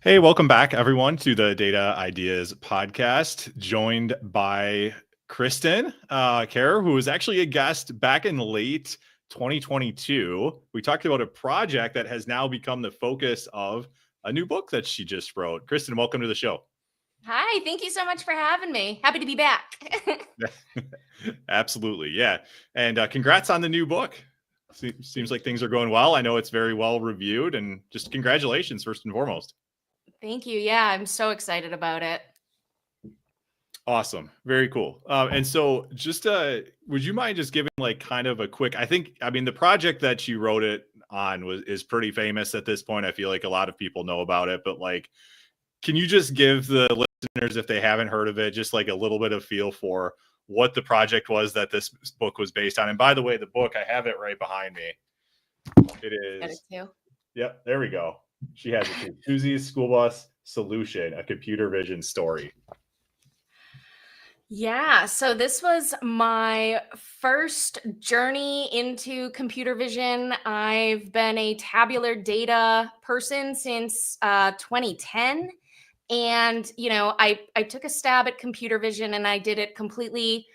Hey, welcome back, everyone, to the Data Ideas podcast, joined by Kristen Kehrer, who was actually a guest back in late 2022. We talked about a project that has now become the focus of a new book that she just wrote. Kristen, welcome to the show. Hi, thank you so much for having me. Happy to be back. Absolutely, yeah. And congrats on the new book. Seems like things are going well. I know it's very well reviewed, and just congratulations, first and foremost. Thank you. Yeah, I'm so excited about it. Awesome. Very cool. And so just would you mind just giving like kind of a quick, the project that you wrote it on is pretty famous at this point. I feel like a lot of people know about it, but like, can you just give the listeners, if they haven't heard of it, just like a little bit of feel for what the project was that this book was based on? And by the way, the book, I have it right behind me. It Got it is. too. Yep. There we go. She has it too. Susie's School Bus Solution, a computer vision story. Yeah, so this was my first journey into computer vision. I've been a tabular data person since 2010. And, I took a stab at computer vision and I did it completely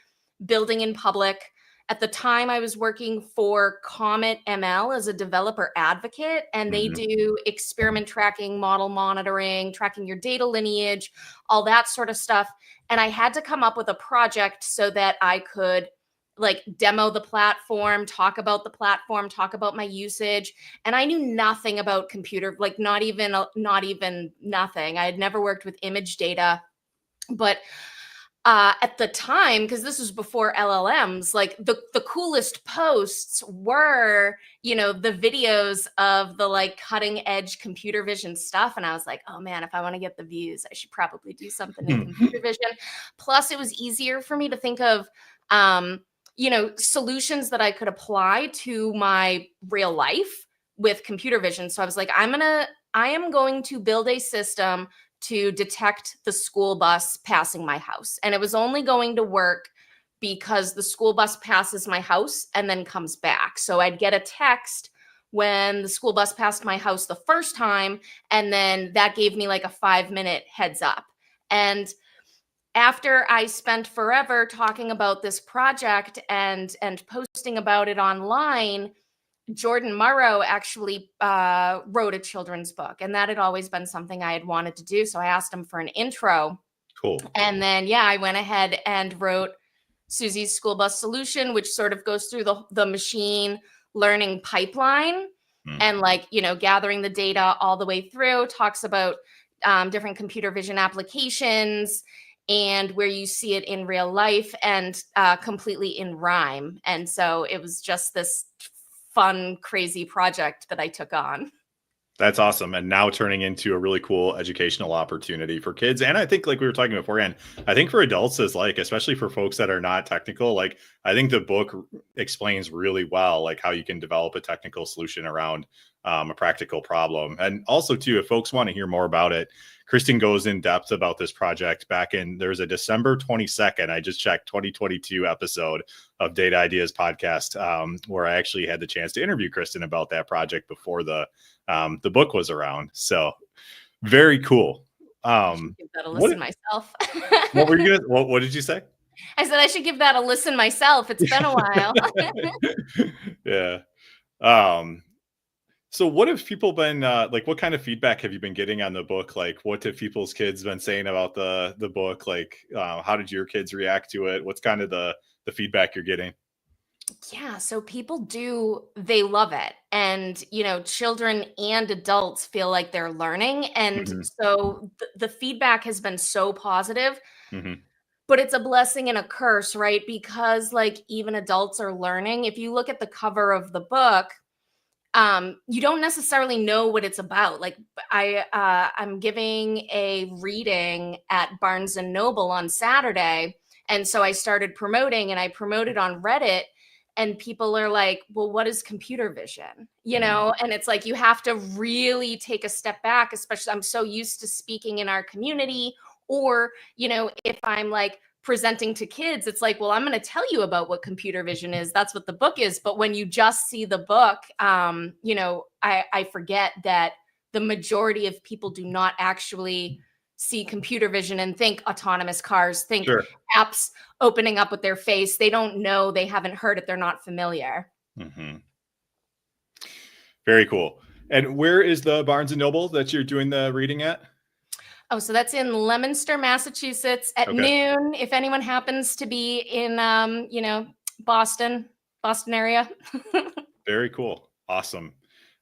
building in public. At the time, I was working for Comet ML as a developer advocate, and they Mhm. do experiment tracking, model monitoring, tracking your data lineage, all that sort of stuff. And I had to come up with a project so that I could like demo the platform, talk about the platform, talk about my usage. And I knew nothing about computer, like not even nothing. I had never worked with image data, but at the time, because this was before LLMs, like the coolest posts were, the videos of the like cutting edge computer vision stuff. And I was like, oh man, if I want to get the views, I should probably do something in computer vision. Plus, it was easier for me to think of, solutions that I could apply to my real life with computer vision. So I was like, I am going to build a system to detect the school bus passing my house. And it was only going to work because the school bus passes my house and then comes back. So I'd get a text when the school bus passed my house the first time, and then that gave me like a 5-minute heads up. And after I spent forever talking about this project and posting about it online, Jordan Morrow actually wrote a children's book, and that had always been something I had wanted to do. So I asked him for an intro. Cool. And then, yeah, I went ahead and wrote Susie's School Bus Solution, which sort of goes through the machine learning pipeline and gathering the data all the way through, talks about different computer vision applications and where you see it in real life and completely in rhyme. And so it was just this fun, crazy project that I took on. That's awesome. And now turning into a really cool educational opportunity for kids. And I think like we were talking beforehand, I think for adults is like, especially for folks that are not technical, like I think the book explains really well, like how you can develop a technical solution around a practical problem. And also too, if folks want to hear more about it, Kristen goes in depth about this project there's a December 22nd, I just checked 2022 episode of Data Ideas podcast, where I actually had the chance to interview Kristen about that project before the book was around. So very cool. I should give that a listen myself. What were you? What did you say? I said I should give that a listen myself. It's been a while. Yeah. So what have people been like? What kind of feedback have you been getting on the book? Like, what have people's kids been saying about the book? Like, how did your kids react to it? What's kind of the feedback you're getting? Yeah, so they love it. And, children and adults feel like they're learning. And Mhm. so the feedback has been so positive, Mhm. but it's a blessing and a curse, right? Because like even adults are learning. If you look at the cover of the book, you don't necessarily know what it's about. Like I'm giving a reading at Barnes and Noble on Saturday. And so I started promoting and I promoted on Reddit, and people are like, well, what is computer vision? And it's like, you have to really take a step back, especially I'm so used to speaking in our community, or, if I'm like presenting to kids, it's like, well, I'm going to tell you about what computer vision is. That's what the book is. But when you just see the book, I forget that the majority of people do not actually see computer vision and think autonomous cars, think Sure. apps opening up with their face. They don't know, they haven't heard it, they're not familiar. Mm-hmm. Very cool. And where is the Barnes and Noble that you're doing the reading at? Oh, so that's in Leominster, Massachusetts at noon. If anyone happens to be in, Boston area. Very cool. Awesome.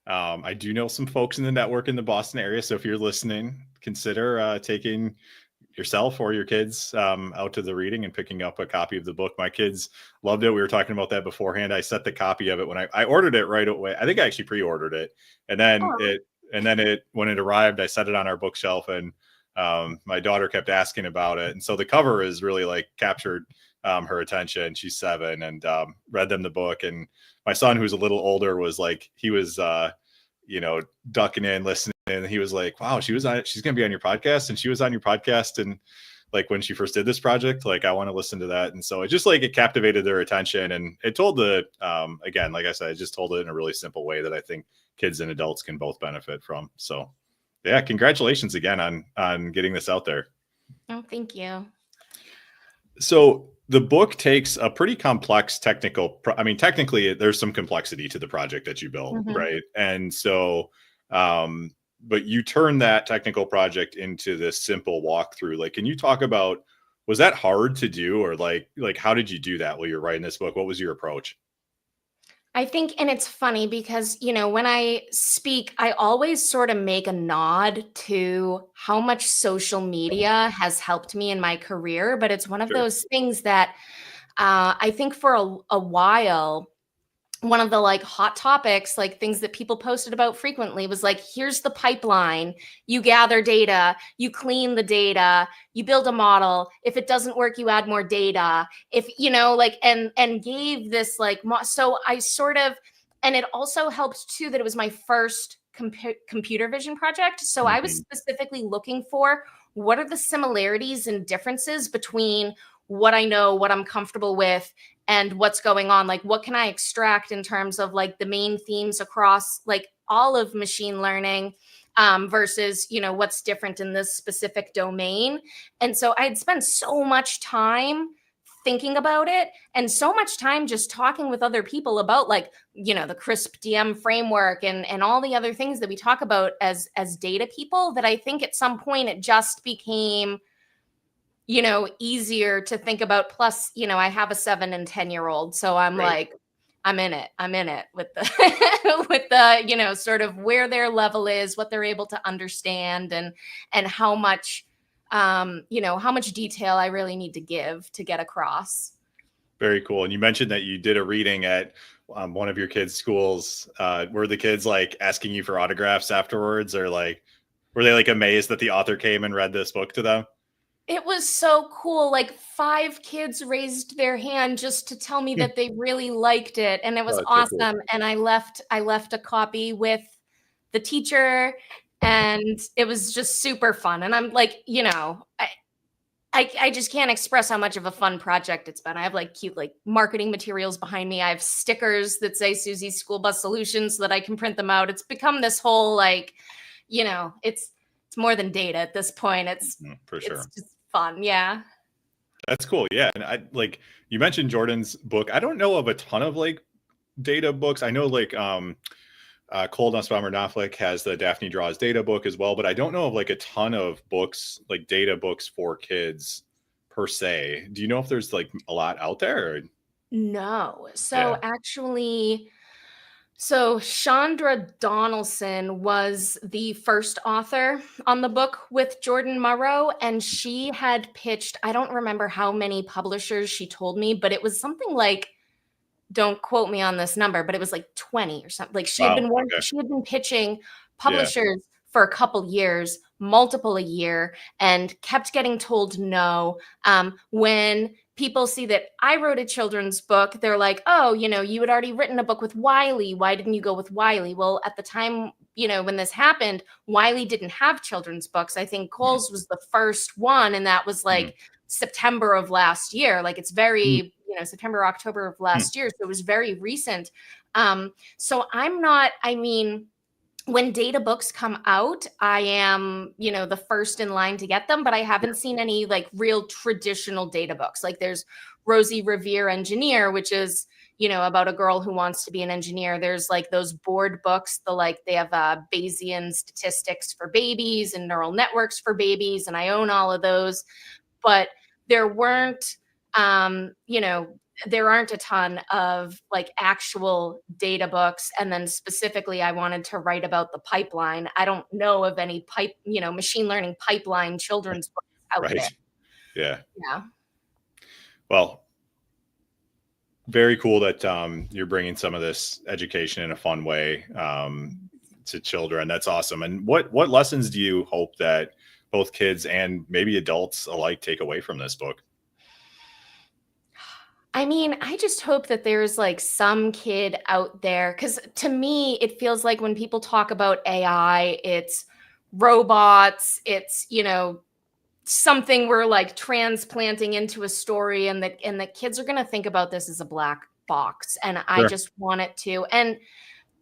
I do know some folks in the network in the Boston area. So if you're listening, consider taking yourself or your kids out to the reading and picking up a copy of the book. My kids loved it. We were talking about that beforehand. I set the copy of it when I ordered it right away. I think I actually pre-ordered it, and then when it arrived, I set it on our bookshelf, and my daughter kept asking about it, and so the cover is really like captured her attention. She's 7, and read them the book. And my son, who's a little older, was like, he was ducking in, listening. And he was like, wow, she's going to be on your podcast, and she was on your podcast. And like, when she first did this project, like, I want to listen to that. And so it just like, it captivated their attention, and it told again, like I said, I just told it in a really simple way that I think kids and adults can both benefit from. So yeah, congratulations again on getting this out there. Oh, thank you. So the book takes a pretty complex technically there's some complexity to the project that you built, right? And so, but you turn that technical project into this simple walkthrough. Like, can you talk about, was that hard to do, or like how did you do that while you're writing this book? What was your approach? I think, and it's funny because, when I speak, I always sort of make a nod to how much social media has helped me in my career. But it's one of those things that I think for a while, one of the like hot topics, like things that people posted about frequently, was like, here's the pipeline. You gather data, you clean the data, you build a model. If it doesn't work, you add more data. If, and gave this like, so I sort of, and it also helped too that it was my first computer vision project. So I was specifically looking for, what are the similarities and differences between what I know, what I'm comfortable with, and what's going on. Like, what can I extract in terms of like the main themes across like all of machine learning versus, what's different in this specific domain. And so I'd spent so much time thinking about it, and so much time just talking with other people about like, the CRISP DM framework and all the other things that we talk about as data people, that I think at some point it just became easier to think about. Plus, I have a 7 and 10-year-old. So I'm like, I'm in it with the, with the, sort of where their level is, what they're able to understand, and how much, how much detail I really need to give to get across. Very cool. And you mentioned that you did a reading at one of your kids' schools. Were the kids like asking you for autographs afterwards, or like, were they like amazed that the author came and read this book to them? It was so cool. Like 5 kids raised their hand just to tell me that they really liked it. And it was awesome. So cool. And I left a copy with the teacher, and it was just super fun. And I'm like, I just can't express how much of a fun project it's been. I have like cute like marketing materials behind me. I have stickers that say Susie's School Bus Solutions so that I can print them out. It's become this whole like, it's more than data at this point. It's for sure. It's just fun. Yeah. That's cool. Yeah. And I like, you mentioned Jordan's book. I don't know of a ton of like data books. I know like Cole Nussbaumer Knopflick has the Daphne Draws data book as well, but I don't know of like a ton of books, like data books for kids per se. Do you know if there's like a lot out there? Or? No. So actually, so Chandra Donaldson was the first author on the book with Jordan Morrow, and she had pitched, I don't remember how many publishers she told me, but it was something like, don't quote me on this number, but it was like 20 or something. Like she had been pitching publishers for a couple years, multiple a year, and kept getting told no. When people see that I wrote a children's book, they're like, oh, you had already written a book with Wiley. Why didn't you go with Wiley? Well, at the time, when this happened, Wiley didn't have children's books. I think Cole's was the first one, and that was like September of last year. Like it's very, September, October of last year. So it was very recent. So I'm not, when data books come out, I am, the first in line to get them, but I haven't seen any like real traditional data books. Like there's Rosie Revere Engineer, which is, about a girl who wants to be an engineer. There's like those board books, they have Bayesian statistics for babies and neural networks for babies, and I own all of those. But there weren't, um, you know, there aren't a ton of like actual data books. And then specifically, I wanted to write about the pipeline. I don't know of any machine learning pipeline children's books out Right. there. Yeah. Yeah. Well, very cool that you're bringing some of this education in a fun way to children. That's awesome. And what lessons do you hope that both kids and maybe adults alike take away from this book? I mean, I just hope that there's like some kid out there, because to me, it feels like when people talk about AI, it's robots, it's, something we're like transplanting into a story, and the kids are going to think about this as a black box. And I Sure. just want it to. And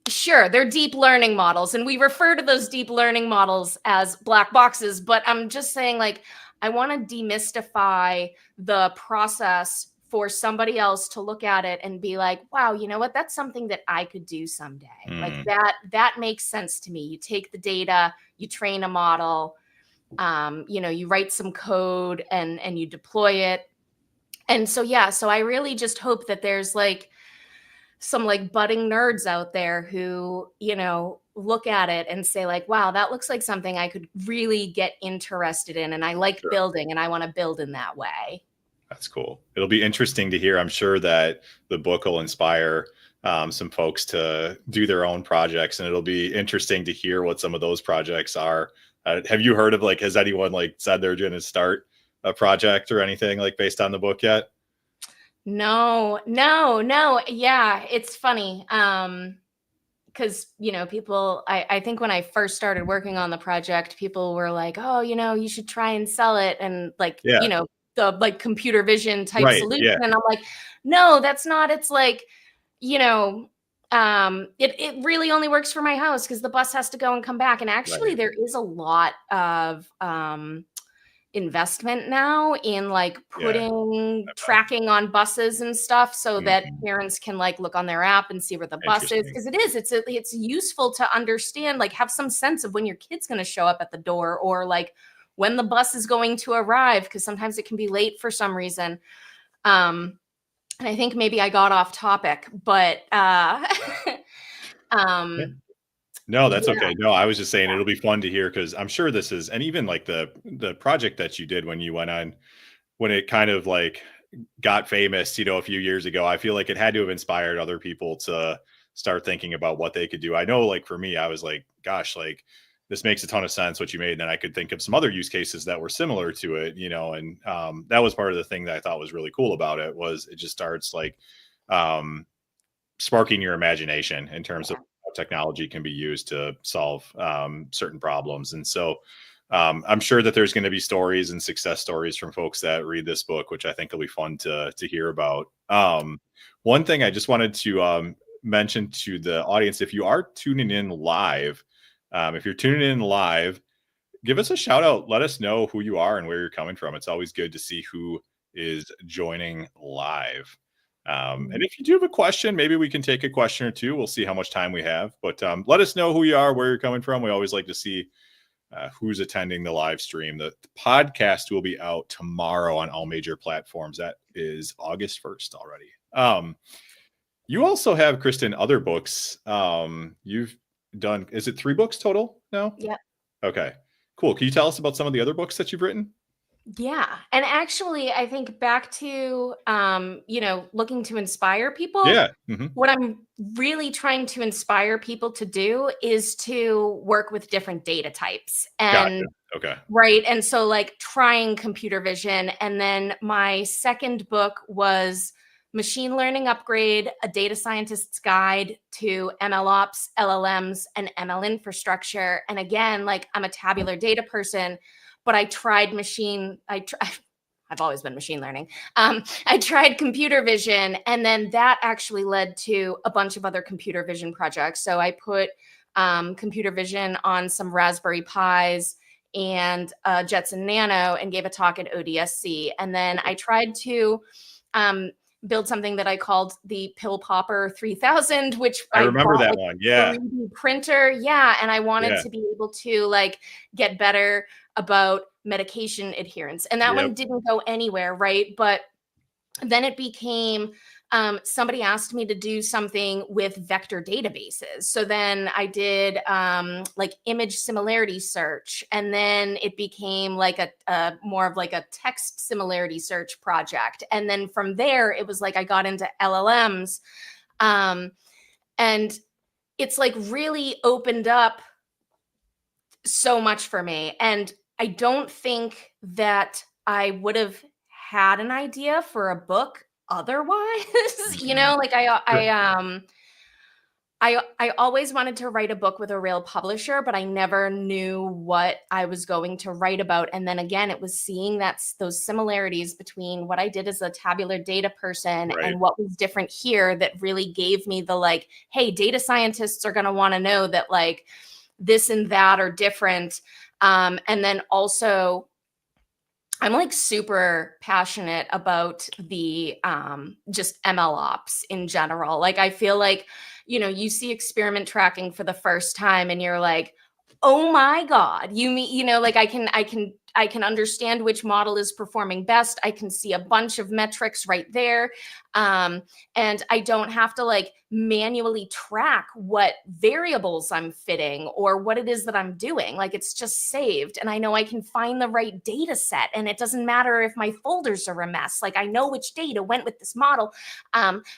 sure, they're deep learning models, and we refer to those deep learning models as black boxes, but I'm just saying, like, I want to demystify the process for somebody else to look at it and be like, wow, you know what? That's something that I could do someday. Like Mm, that makes sense to me. You take the data, you train a model, you write some code and you deploy it. And so yeah, so I really just hope that there's like some like budding nerds out there who, look at it and say like, wow, that looks like something I could really get interested in. And I like sure. building and I want to build in that way. That's cool. It'll be interesting to hear. I'm sure that the book will inspire some folks to do their own projects, and it'll be interesting to hear what some of those projects are. Have you heard of like, has anyone like said they're going to start a project or anything like based on the book yet? No, no, no. Yeah, it's funny. Because people, I think when I first started working on the project, people were like, oh, you should try and sell it, and like, Yeah. the like computer vision type Right. solution. Yeah. And I'm like, no, that's not. It's like, you know it really only works for my house because the bus has to go and come back. And actually Right. there is a lot of investment now in like Yeah. putting tracking on buses and stuff so that Mhm. parents can like look on their app and see where the bus is, Interesting. because it's useful to understand, like have some sense of when your kid's going to show up at the door, or like when the bus is going to arrive, because sometimes it can be late for some reason. And I think maybe I got off topic, but Yeah. um No, that's yeah. okay. No, I was just saying it'll be fun to hear because I'm sure this is, and even like the project that you did when you went on, when it kind of like got famous, a few years ago, I feel like it had to have inspired other people to start thinking about what they could do. I know, like for me, I was like, gosh, like this makes a ton of sense what you made. And then I could think of some other use cases that were similar to it, and that was part of the thing that I thought was really cool about it was it just starts like um, sparking your imagination in terms of Yeah. how technology can be used to solve certain problems. And so I'm sure that there's going to be stories and success stories from folks that read this book, which I think will be fun to hear about. One thing I just wanted to mention to the audience: if you are tuning in live, if you're tuning in live, give us a shout out. Let us know who you are and where you're coming from. It's always good to see who is joining live. And if you do have a question, maybe we can take a question or two. We'll see how much time we have. But let us know who you are, where you're coming from. We always like to see who's attending the live stream. The podcast will be out tomorrow on all major platforms. That is August 1st already. You also have, Kristen, other books. You've done, is it 3 books total now? Yeah. Okay, cool. Can you tell us about some of the other books that you've written? Yeah. And actually, I think back to, looking to inspire people, Yeah. Hmm. what I'm really trying to inspire people to do is to work with different data types. Gotcha. And Okay. right. And so, like, trying computer vision. And then my second book was Machine Learning Upgrade, a data scientist's guide to ML ops, LLMs, and ML infrastructure. And again, like, I'm a tabular data person, but I've always been machine learning. I tried computer vision, and then that actually led to a bunch of other computer vision projects. So I put computer vision on some Raspberry Pis and Jetson Nano, and gave a talk at ODSC. And then I tried to build something that I called the Pill Popper 3000, which I remember bought that like one. a Yeah. 3D printer. Yeah. And I wanted Yeah. to be able to like get better about medication adherence. And that Yep. one didn't go anywhere, right? But then it became somebody asked me to do something with vector databases. So then I did like image similarity search. And then it became like a more of like a text similarity search project. And then from there, it was like I got into LLMs. And it's like really opened up so much for me. And I don't think that I would have had an idea for a book otherwise. You Mhm. know, like I always wanted to write a book with a real publisher, but I never knew what I was going to write about. And then again, it was seeing those similarities between what I did as a tabular data person Right. and what was different here that really gave me the like, hey, data scientists are going to want to know that like this and that are different. And then also I'm like super passionate about the just ML ops in general. Like I feel like, you know, you see experiment tracking for the first time and you're like, oh my God, you mean, you know, like I can understand which model is performing best. I can see a bunch of metrics right there. And I don't have to like manually track what variables I'm fitting or what it is that I'm doing. Like it's just saved. And I know I can find the right data set. And it doesn't matter if my folders are a mess. Like I know which data went with this model,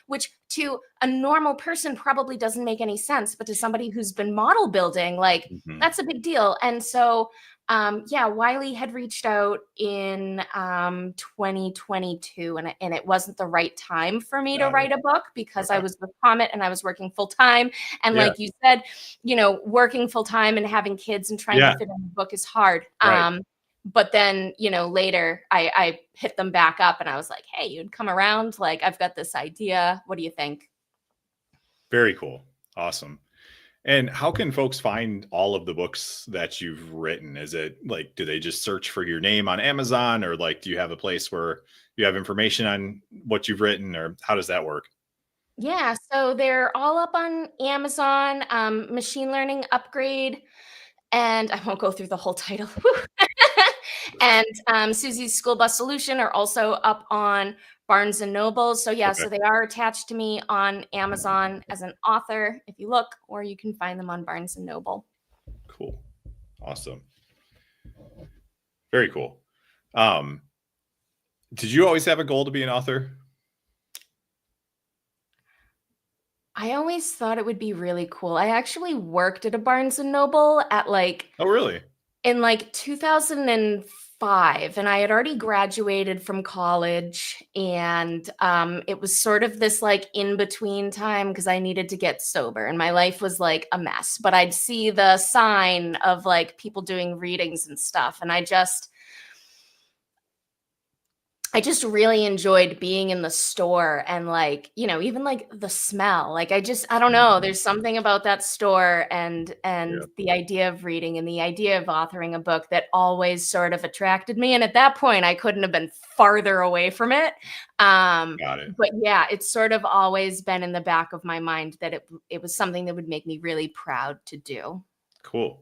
which to a normal person probably doesn't make any sense. But to somebody who's been model building, like Mhm. that's a big deal. And so yeah, Wiley had reached out in 2022, and it wasn't the right time for me to Got it. write a book because I Okay. was with Comet and I was working full time. And Yeah. like you said, you know, working full time and having kids and trying to Yeah. fit in a book is hard. Right. But then, you know, later I hit them back up and I was like, hey, you'd come around. Like, I've got this idea. What do you think? Very cool. Awesome. And how can folks find all of the books that you've written? Is it like, do they just search for your name on Amazon, or like, do you have a place where you have information on what you've written, or how does that work? Yeah, so they're all up on Amazon, Machine Learning Upgrade, and I won't go through the whole title. And Susie's School Bus Solution are also up on Barnes and Noble. So yeah, Okay. so they are attached to me on Amazon as an author if you look, or you can find them on Barnes and Noble. Cool. Awesome. Very cool. Um, did you always have a goal to be an author? I always thought it would be really cool. I actually worked at a Barnes and Noble at like Oh, really? in like 2005, and I had already graduated from college, and it was sort of this like in between time because I needed to get sober and my life was like a mess, but I'd see the sign of like people doing readings and stuff, and I just really enjoyed being in the store and like, you know, even like the smell. Like I don't know, Mhm. there's something about that store and Yeah. the idea of reading and the idea of authoring a book that always sort of attracted me. And at that point, I couldn't have been farther away from it. Got it. But yeah, it's sort of always been in the back of my mind that it was something that would make me really proud to do. Cool.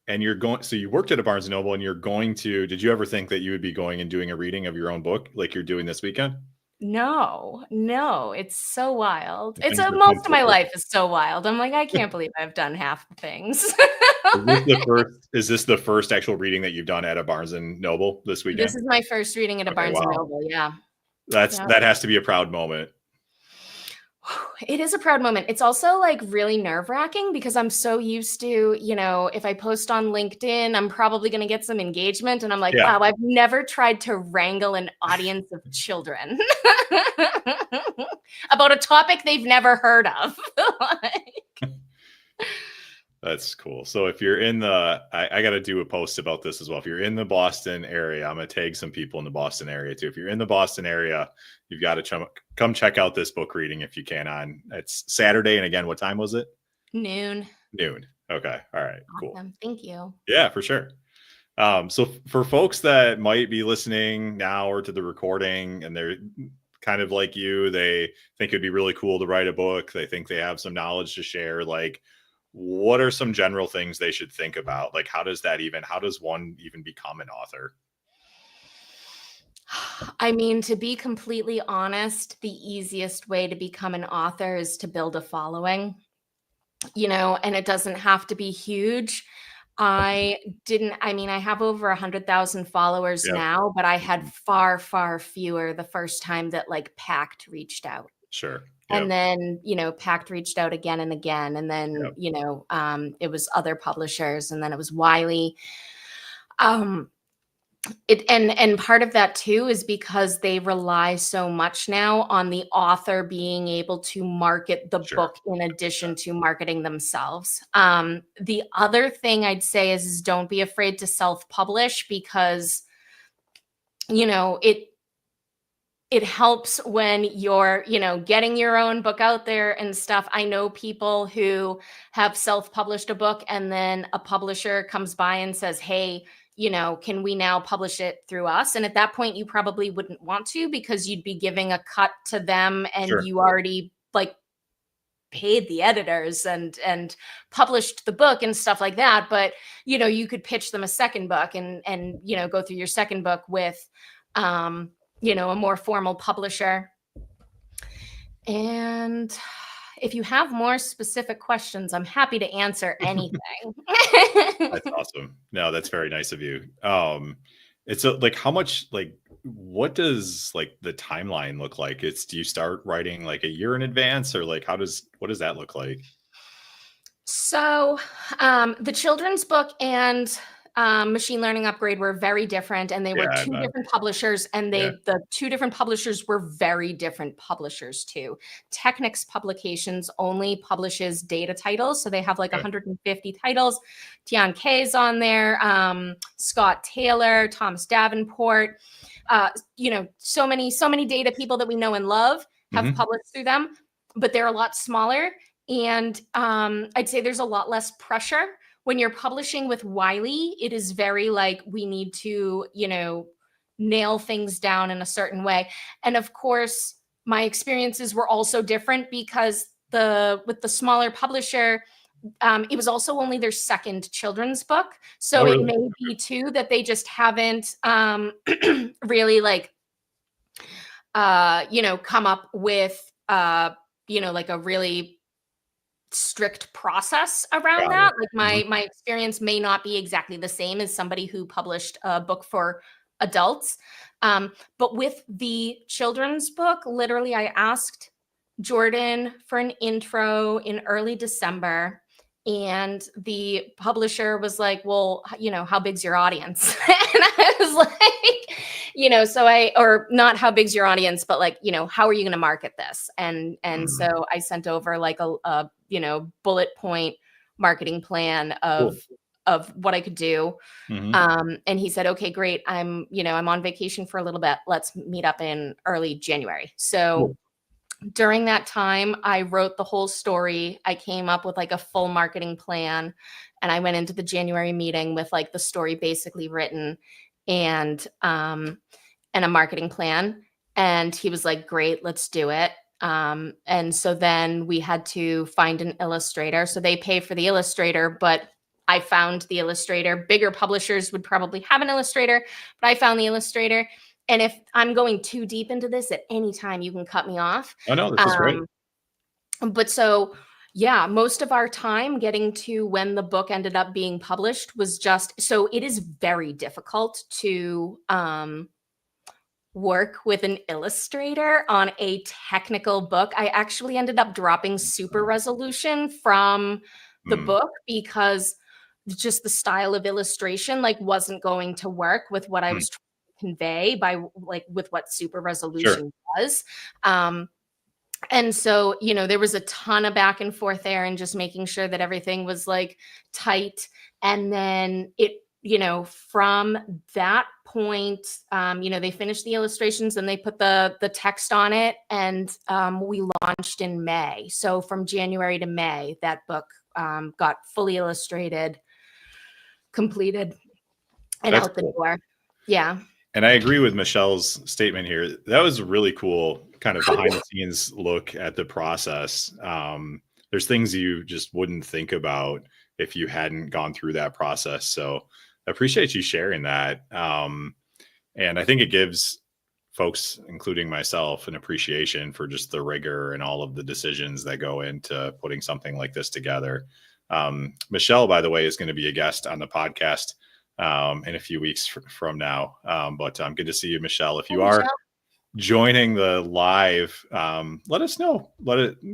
And you're going, so you worked at a Barnes and Noble, and you're going to, did you ever think that you would be going and doing a reading of your own book like you're doing this weekend? No, no, it's so wild. It's Things have most come of full my circle. life is so wild. I'm like, I can't believe I've done half the things. Is this the first actual reading that you've done at a Barnes and Noble this This weekend? is my first reading at a Okay, Barnes& and wow. Noble, yeah. Yeah. That has to be a proud moment. It is a proud moment. It's also, like, really nerve-wracking because I'm so used to, you know, if I post on LinkedIn, I'm probably gonna get some engagement, and I'm like, Yeah. "Wow, I've never tried to wrangle an audience of children about a topic they've never heard of." Like That's cool. So if you're in the, I got to do a post about this as well. If you're in the Boston area, I'm going to tag some people in the Boston area too. If you're in the Boston area, you've got to come check out this book reading if you can. On it's Saturday, and again, what time was it? noon. Noon. Okay. All right. Cool. Awesome. Thank you. Yeah, for sure. So for folks that might be listening now or to the recording and they're kind of like you, they think it'd be really cool to write a book. They think they have some knowledge to share. Like, what are some general things they should think about? Like, how does one even become an author? I mean, to be completely honest, the easiest way to become an author is to build a following, and it doesn't have to be huge. I mean, I have over 100,000 followers Yep. now, but I had Mhm. far, far fewer the first time that like Pact reached out. Sure. And Yep. then, Pact reached out again and again. And then, Yep. it was other publishers and then it was Wiley. Um, and part of that too is because they rely so much now on the author being able to market the Sure. book in addition to marketing themselves. The other thing I'd say is don't be afraid to self-publish because it helps when you're getting your own book out there and stuff. I know people who have self-published a book and then a publisher comes by and says, hey, can we now publish it through us? And at that point you probably wouldn't want to because you'd be giving a cut to them and Sure. you already like paid the editors and published the book and stuff like that. But you could pitch them a second book and go through your second book with a more formal publisher. And if you have more specific questions, I'm happy to answer anything. That's awesome. No, that's very nice of you. It's like how much like what does like the timeline look like? Do you start writing like a year in advance or like what does that look like? So, the children's book and Machine Learning Upgrade were very different, and they Yeah, were I two bet. different publishers, and Yeah. the two different publishers were very different publishers too. Technics Publications only publishes data titles, so they have like Okay. 150 titles. Tian K's on there, Scott Taylor, Thomas Davenport. So many data people that we know and love have Mhm. published through them, but they're a lot smaller. And I'd say there's a lot less pressure when you're publishing with Wiley. It is very like we need to, nail things down in a certain way. And of course, my experiences were also different because with the smaller publisher, it was also only their second children's book. Oh, So it really? may be too that they just haven't really like come up with like a really strict process around Got it. that. Like Mhm. my experience may not be exactly the same as somebody who published a book for adults. But with the children's book, literally I asked Jordan for an intro in early December. And the publisher was like, well, how big's your audience? And I was like, or not how big's your audience, but like, how are you going to market this? And Mhm. so I sent over like a bullet point marketing plan of Cool. what I could do. Mhm. And he said, okay, great. I'm on vacation for a little bit. Let's meet up in early January. So Cool. during that time, I wrote the whole story. I came up with like a full marketing plan and I went into the January meeting with like the story basically written and a marketing plan. And he was like, great, let's do it. And so then we had to find an illustrator. So they pay for the illustrator, but I found the illustrator. Bigger publishers would probably have an illustrator, but I found the illustrator. And if I'm going too deep into this at any time, you can cut me off. Oh, no, this is great. Um, but so, yeah, most of our time getting to when the book ended up being published was just so it is very difficult to work with an illustrator on a technical book. I actually ended up dropping super resolution from the Mm. book because just the style of illustration like wasn't going to work with what I Mm. was trying to convey by like with what super Sure. resolution was. And so, there was a ton of back and forth there and just making sure that everything was like tight. And then from that point, they finished the illustrations and they put the text on it, and we launched in May. So from January to May, that book got fully illustrated, completed, and That's out the cool. door. Yeah. And I agree with Michelle's statement here. That was a really cool kind of behind the scenes look at the process. There's things you just wouldn't think about if you hadn't gone through that process. So I appreciate you sharing that. And I think it gives folks, including myself, an appreciation for just the rigor and all of the decisions that go into putting something like this together. Michelle, by the way, is going to be a guest on the podcast in a few weeks from now. But good to see you, Michelle. If you are joining the live, let us know.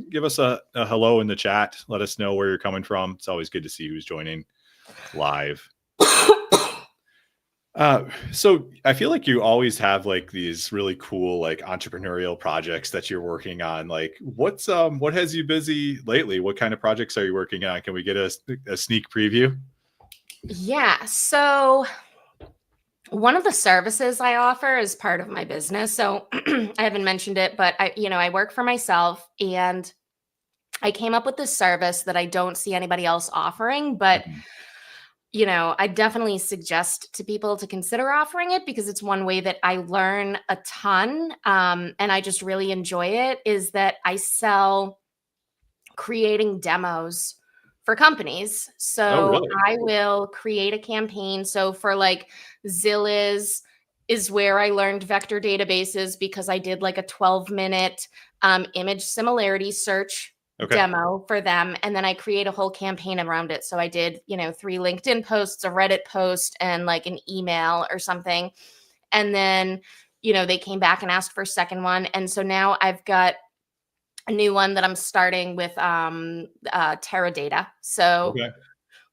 Give us a hello in the chat. Let us know where you're coming from. It's always good to see who's joining live. So I feel like you always have like these really cool like entrepreneurial projects that you're working on. Like what has you busy lately? What kind of projects are you working on? Can we get a sneak preview? Yeah. So one of the services I offer is part of my business. So I haven't mentioned it, but I work for myself, and I came up with this service that I don't see anybody else offering, but I definitely suggest to people to consider offering it, because it's one way that I learn a ton, and I just really enjoy it, is that I sell creating demos for companies. So really? I will create a campaign. So for like Zilliz is where I learned vector databases, because I did like a 12-minute image similarity search demo for them. And then I create a whole campaign around it. So I did, 3 LinkedIn posts, a Reddit post, and like an email or something. And then, they came back and asked for a second one. And so now I've got a new one that I'm starting with Teradata. So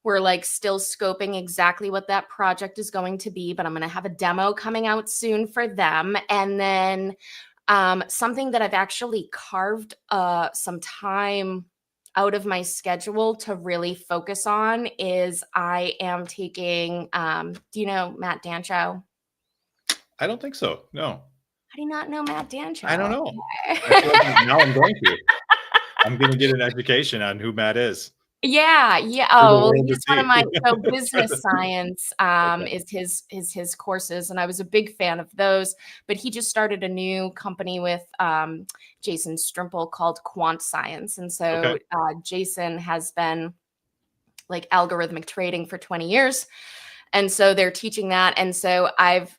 we're like still scoping exactly what that project is going to be, but I'm going to have a demo coming out soon for them. And then something that I've actually carved some time out of my schedule to really focus on is I am taking, do you know Matt Dancho? I don't think so. No. How do you not know Matt Dancho? I don't know. I feel like now I'm going to. I'm going to get an education on who Matt is. Yeah. Oh, well, he's one of my business science is his courses, and I was a big fan of those. But he just started a new company with Jason Strimple called Quant Science, and so Jason has been like algorithmic trading for 20 years, and so they're teaching that, and so I've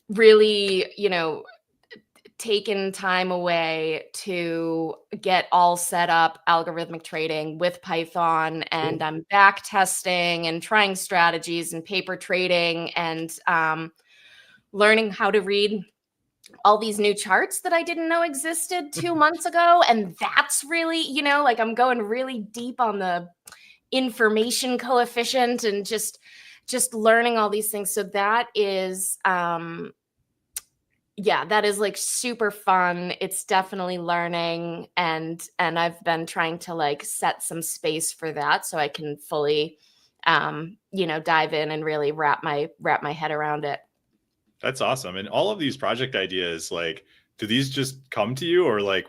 really, taken time away to get all set up algorithmic trading with Python, and I'm back testing and trying strategies and paper trading, and learning how to read all these new charts that I didn't know existed 2 months ago. And that's really, like I'm going really deep on the information coefficient and just learning all these things. So that is that is like super fun. It's definitely learning, and I've been trying to like set some space for that so I can fully dive in and really wrap my head around it. That's awesome. And all of these project ideas, like, do these just come to you, or like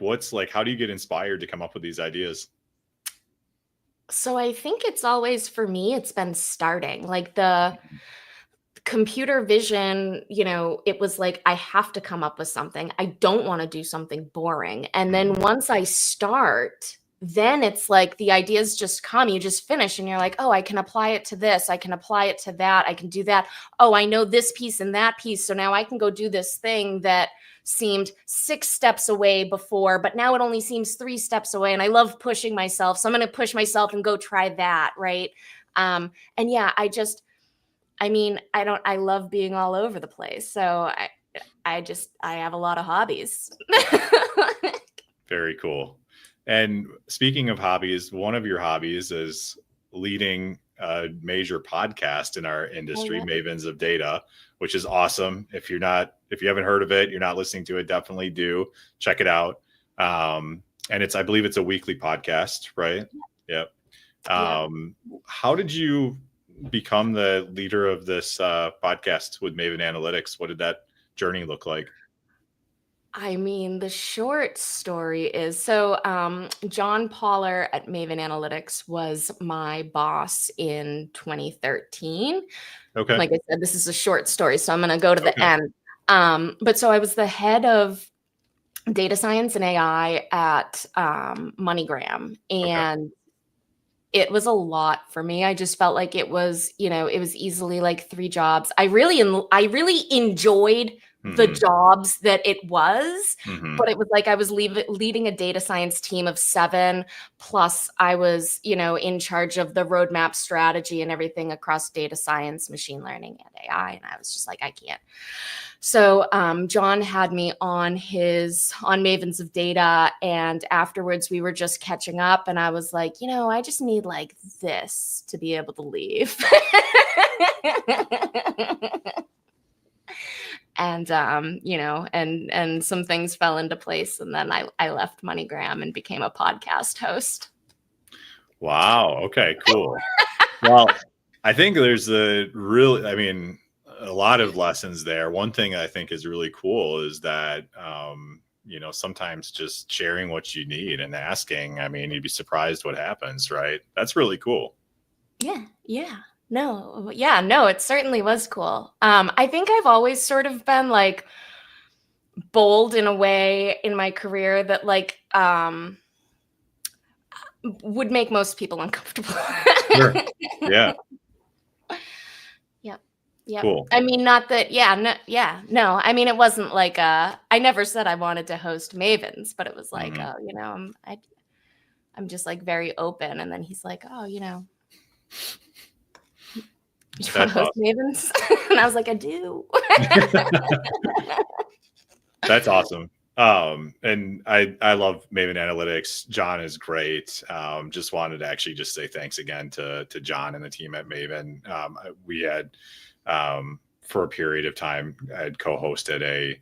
how do you get inspired to come up with these ideas? So I think it's always, for me, it's been starting. Like the computer vision, it was like, I have to come up with something. I don't want to do something boring. And then once I start, then it's like the ideas just come, you just finish and you're like, oh, I can apply it to this. I can apply it to that. I can do that. Oh, I know this piece and that piece. So now I can go do this thing that seemed 6 steps away before, but now it only seems 3 steps away. And I love pushing myself. So I'm going to push myself and go try that. Right. And yeah, I love being all over the place. So I have a lot of hobbies. Very cool. And speaking of hobbies, one of your hobbies is leading a major podcast in our industry, Mavens of Data, which is awesome. If you haven't heard of it, you're not listening to it, definitely do check it out. And I believe it's a weekly podcast, right? Yep. How did you become the leader of this podcast with Maven Analytics? What did that journey look like? I mean, the short story is so John Poller at Maven Analytics was my boss in 2013. Okay. Like I said, this is a short story, so I'm going to go to the Okay. end. But so I was the head of data science and AI at MoneyGram, Okay. and it was a lot for me. I just felt like it was, it was easily like 3 jobs. I really enjoyed the Mm-hmm. jobs that it was, Mm-hmm. but it was like I was leading a data science team of 7, plus I was, in charge of the roadmap strategy and everything across data science, machine learning, and AI. And I was just like, I can't. So John had me on Mavens of Data, and afterwards we were just catching up, and I was like, I just need like this to be able to leave. And and some things fell into place, and then I left MoneyGram and became a podcast host. Wow. Okay, cool. Well, I think there's a lot of lessons there. One thing I think is really cool is that, sometimes just sharing what you need and asking, you'd be surprised what happens, right? That's really cool. Yeah. No, it certainly was cool. I think I've always sort of been like bold in a way in my career that like would make most people uncomfortable. Sure. Yeah. Yep. Cool. I mean, not that, no. I mean, it wasn't like I never said I wanted to host Mavens, but it was like, Mhm. I'm just like very open. And then he's like, you want to That's host awesome. Mavens? And I was like, I do. That's awesome. And I love Maven Analytics. John is great. Just wanted to actually just say thanks again to John and the team at Maven. We had for a period of time, I had co-hosted a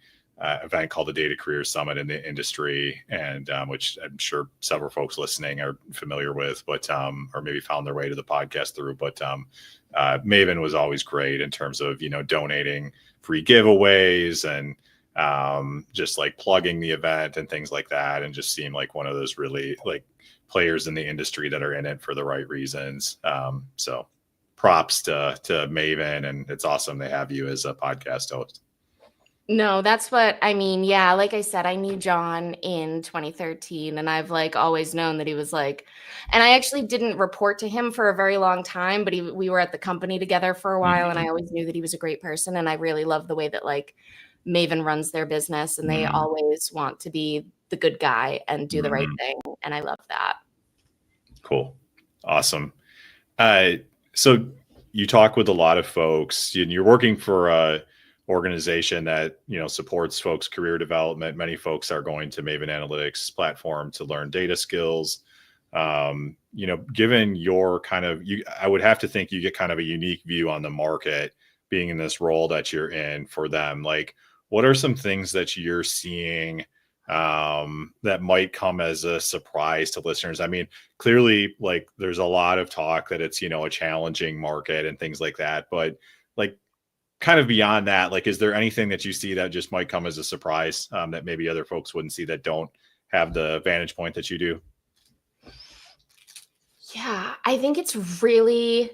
event called the Data Career Summit in the industry, and which I'm sure several folks listening are familiar with, but or maybe found their way to the podcast through. But Maven was always great in terms of donating free giveaways and just like plugging the event and things like that, and just seemed like one of those really like players in the industry that are in it for the right reasons. So props to Maven, and it's awesome they have you as a podcast host. No, that's what I mean. Yeah, like I said, I knew John in 2013, and I've like always known that he was like, and I actually didn't report to him for a very long time, but we were at the company together for a while, and I always knew that he was a great person, and I really love the way that like Maven runs their business, and they Mm-hmm. always want to be the good guy and do the right Mm-hmm. thing, and I love that. Cool. Awesome. So you talk with a lot of folks, and you're working for a organization that supports folks' career development. Many folks are going to Maven Analytics platform to learn data skills. Given your kind of I would have to think you get kind of a unique view on the market being in this role that you're in for them. Like, what are some things that you're seeing that might come as a surprise to listeners? I mean, clearly, like, there's a lot of talk that it's a challenging market and things like that, but like, kind of beyond that, like, is there anything that you see that just might come as a surprise that maybe other folks wouldn't see that don't have the vantage point that you do? Yeah, I think it's really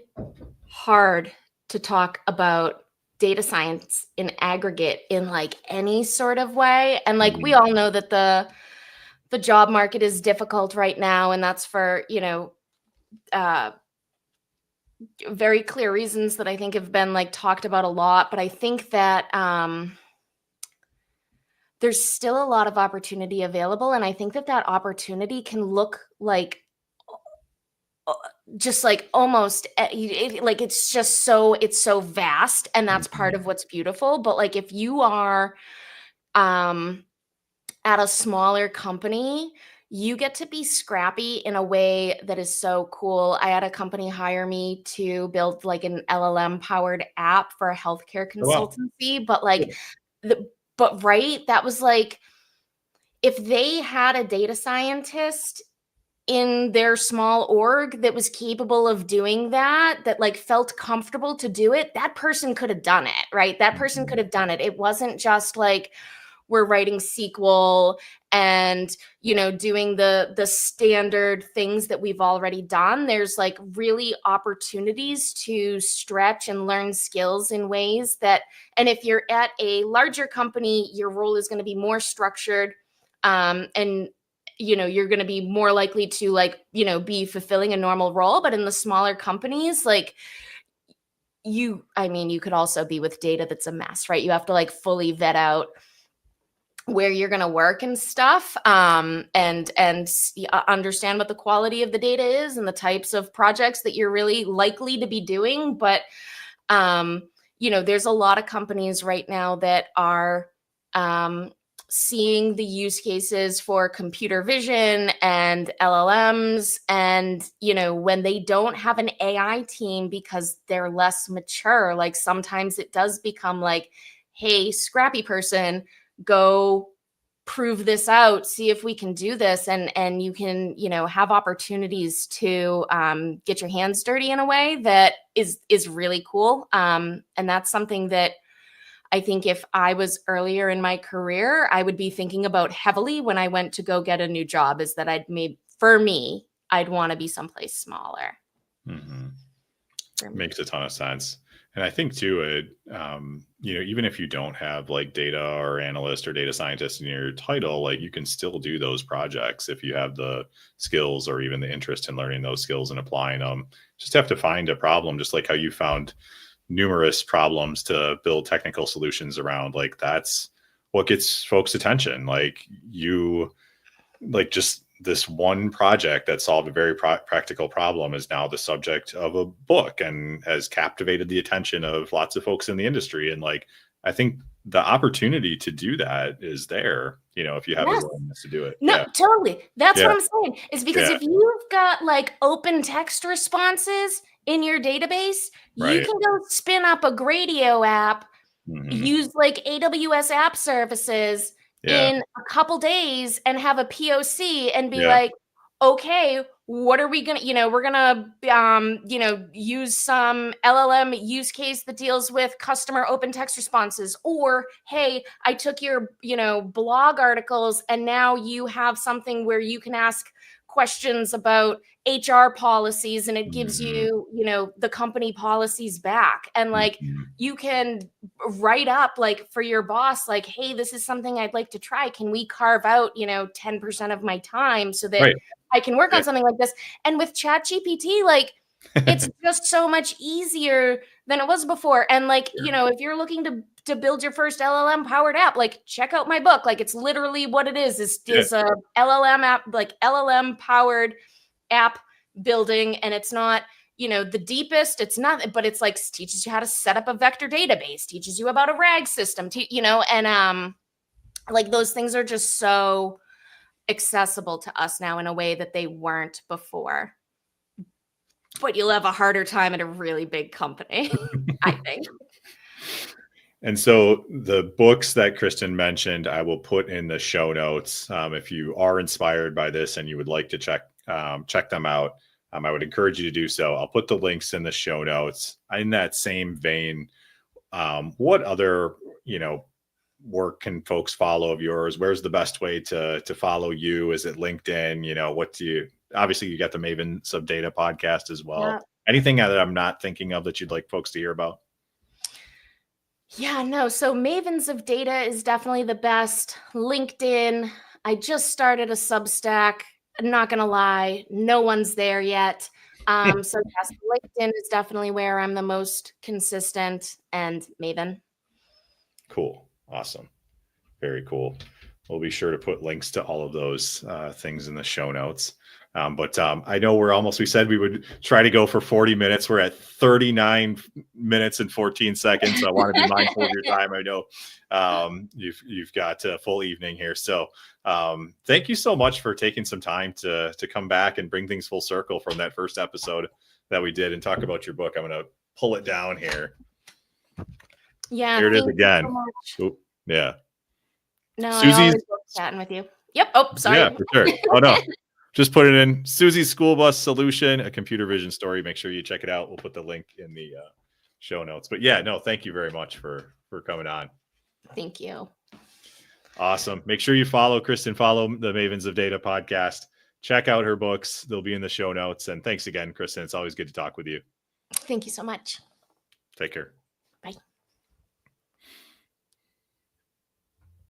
hard to talk about data science in aggregate in like any sort of way. And like we Mhm. all know that the job market is difficult right now, and that's for, uh very clear reasons that I think have been like talked about a lot. But I think that there's still a lot of opportunity available, and I think that that opportunity can look like just like almost like it's so vast, and that's part Mhm. of what's beautiful. But like if you are um at a smaller company, you get to be scrappy in a way that is so cool. I had a company hire me to build like an LLM powered app for a healthcare Oh, wow. consultancy, but like Cool. right, that was like if they had a data scientist in their small org that was capable of doing that, that like felt comfortable to do it, that person could have done it, right? That person could have done it. It wasn't just like we're writing SQL and, you know, doing the standard things that we've already done. There's like really opportunities to stretch and learn skills in ways that, and if you're at a larger company, your role is going to be more structured, and you know, you're going to be more likely to like, you know, be fulfilling a normal role. But in the smaller companies, like I mean, you could also be with data that's a mess, right? You have to like fully vet out where you're going to work and stuff, and understand what the quality of the data is and the types of projects that you're really likely to be doing. But you know, there's a lot of companies right now that are seeing the use cases for computer vision and LLMs, and you know, when they don't have an AI team because they're less mature, like sometimes it does become like, hey, scrappy person, go prove this out, see if we can do this, and you can, you know, have opportunities to get your hands dirty in a way that is really cool, and that's something that I think if I was earlier in my career, I would be thinking about heavily when I went to go get a new job, is that for me, I'd want to be someplace smaller. Makes a ton of sense. And I think too, you know, even if you don't have like data or analyst or data scientist in your title, like you can still do those projects if you have the skills or even the interest in learning those skills and applying them. Just have to find a problem, just like how you found numerous problems to build technical solutions around. Like that's what gets folks' attention. Like just this one project that solved a very practical problem is now the subject of a book and has captivated the attention of lots of folks in the industry. And like, I think the opportunity to do that is there, you know, if you have a willingness to do it. No, totally. That's what I'm saying, is because Yeah. if you've got like open text responses in your database, you can go spin up a Gradio app, use like AWS app services in a couple days and have a POC and be like, okay, what are we going to, you know, we're going to, you know, use some LLM use case that deals with customer open text responses. Or, hey, I took your, you know, blog articles and now you have something where you can ask questions about HR policies and it gives you, you know, the company policies back. And like, you can write up like for your boss, like, hey, this is something I'd like to try. Can we carve out, you know, 10% of my time so that I can work on something like this? And with ChatGPT, like, it's just so much easier than it was before. And like, you know, if you're looking to build your first LLM powered app, like check out my book. Like it's literally what it is a LLM app, like LLM powered app building. And it's not, you know, the deepest, it's not, but it's like teaches you how to set up a vector database, teaches you about a RAG system, you know, and like those things are just so accessible to us now in a way that they weren't before. But you'll have a harder time at a really big company, I think. And so the books that Kristen mentioned, I will put in the show notes. If you are inspired by this and you would like to check them out, I would encourage you to do so. I'll put the links in the show notes. In that same vein, what other, you know, work can folks follow of yours? Where's the best way to follow you? Is it LinkedIn? You know, obviously you got the Mavens of Data podcast as well. Yeah. Anything that I'm not thinking of that you'd like folks to hear about? Yeah, no. So Mavens of Data is definitely the best. LinkedIn. I just started a Substack. I'm not going to lie. No one's there yet. So yes, LinkedIn is definitely where I'm the most consistent, and Maven. Cool. Awesome. Very cool. We'll be sure to put links to all of those things in the show notes. But I know we said we would try to go for 40 minutes. We're at 39 minutes and 14 seconds. So I want to be mindful of your time. I know you've got a full evening here. So thank you so much for taking some time to come back and bring things full circle from that first episode that we did and talk about your book. I'm going to pull it down here. Yeah. Here it is again. So yeah. No, Susie's, I always love chatting with you. Yep. Oh, sorry. Yeah, for sure. Oh no. just put it in Susie's School Bus Solution, a computer vision story. Make sure you check it out. We'll put the link in the show notes. But yeah, no, thank you very much for coming on. Thank you. Awesome. Make sure you follow Kristen, follow the Mavens of Data podcast. Check out her books. They'll be in the show notes. And thanks again, Kristen. It's always good to talk with you. Thank you so much. Take care. Bye.